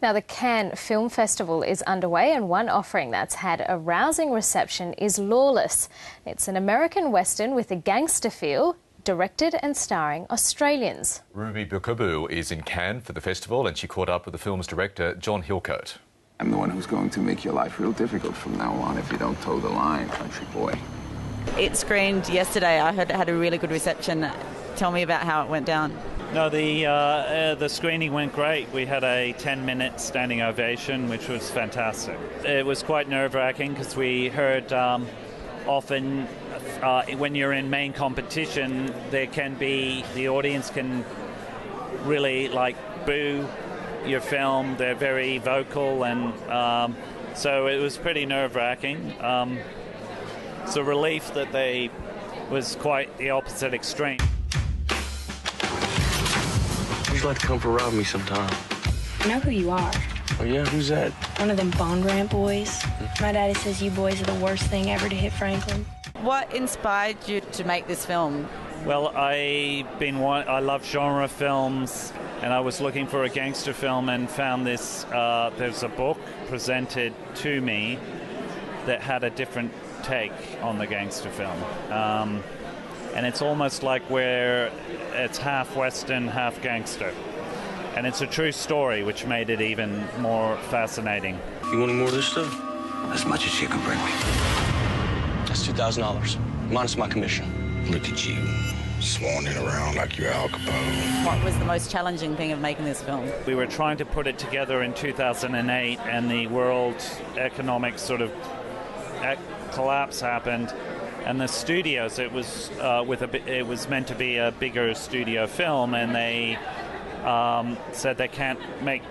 Now, the Cannes Film Festival is underway, and one offering that's had a rousing reception is Lawless. It's an American Western with a gangster feel, directed and starring Australians. Ruby Bukabu is in Cannes for the festival, and she caught up with the film's director, John Hillcoat. I'm the one who's going to make your life real difficult from now on if you don't toe the line, country boy. It screened yesterday. I heard it had a really good reception. Tell me about how it went down. No, the screening went great. We had a 10-minute standing ovation, which was fantastic. It was quite nerve-wracking because we heard often when you're in main competition, the audience can really boo your film. They're very vocal, and so it was pretty nerve-wracking. It's a relief that they was quite the opposite extreme. You'd like to come for rob me sometime. I know who you are. Oh yeah, who's that? One of them Bond Ramp boys. My daddy says you boys are the worst thing ever to hit Franklin. What inspired you to make this film? Well, I love genre films, and I was looking for a gangster film and found this. There's a book presented to me that had a different take on the gangster film. And it's almost like where it's half Western, half gangster. And it's a true story, which made it even more fascinating. You want any more of this stuff? As much as you can bring me. That's $2,000, minus my commission. Look at you, swanning around like you're Al Capone. What was the most challenging thing of making this film? We were trying to put it together in 2008, and the world economic sort of collapse happened. And the studios, it was meant to be a bigger studio film, and they said they can't make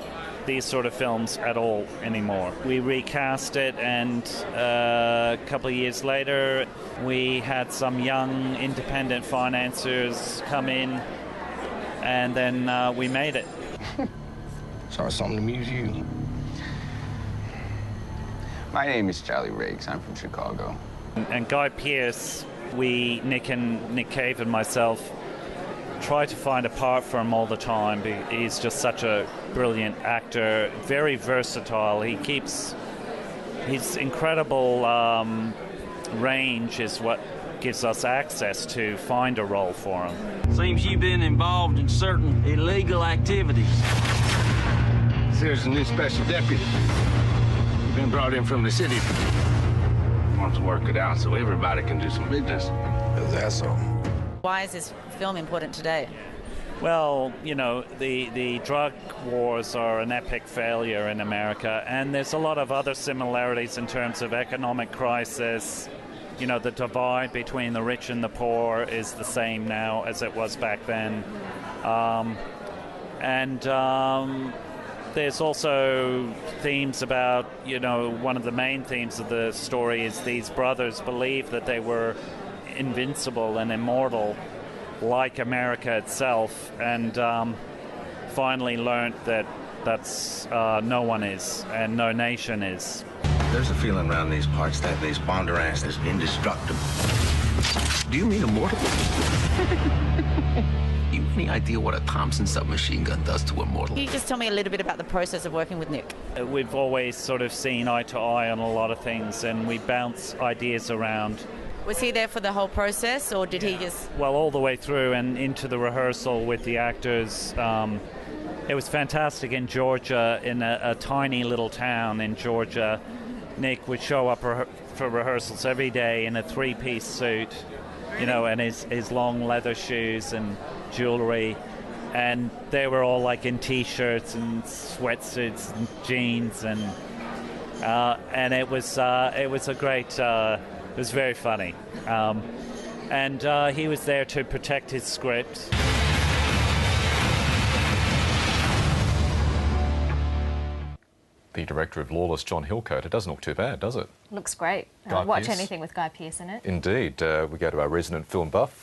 these sort of films at all anymore. We recast it, and a couple of years later, we had some young independent financiers come in, and then we made it. Saw something to amuse you. My name is Charlie Riggs. I'm from Chicago. And Guy Pearce, Nick Cave and myself, try to find a part for him all the time. He's just such a brilliant actor, very versatile. His incredible range is what gives us access to find a role for him. Seems you've been involved in certain illegal activities. There's a new special deputy. You've been brought in from the city. Wants to work it out so everybody can do some business. Is that so? Why is this film important today? Well, you know, the drug wars are an epic failure in America, and there's a lot of other similarities in terms of economic crisis. You know, the divide between the rich and the poor is the same now as it was back then. There's also themes about, you know, one of the main themes of the story is these brothers believed that they were invincible and immortal, like America itself, and finally learned that no one is and no nation is. There's a feeling around these parts that these Bondurants is indestructible. Do you mean immortal? You have any idea what a Thompson submachine gun does to a mortal? Can you just tell me a little bit about the process of working with Nick? We've always sort of seen eye to eye on a lot of things, and we bounce ideas around. Was he there for the whole process, or did he just... Well, all the way through and into the rehearsal with the actors. It was fantastic in Georgia, in a tiny little town in Georgia. Nick would show up for rehearsals every day in a three-piece suit, you know, and his long leather shoes and jewelry, and they were all like in t-shirts and sweatsuits and jeans, and it was a great. It was very funny, and he was there to protect his script. The director of Lawless, John Hillcoat. It doesn't look too bad, does it? Looks great. Guy Watch Pearce. anything with Guy Pearce in it. Indeed. We go to our resident film buff,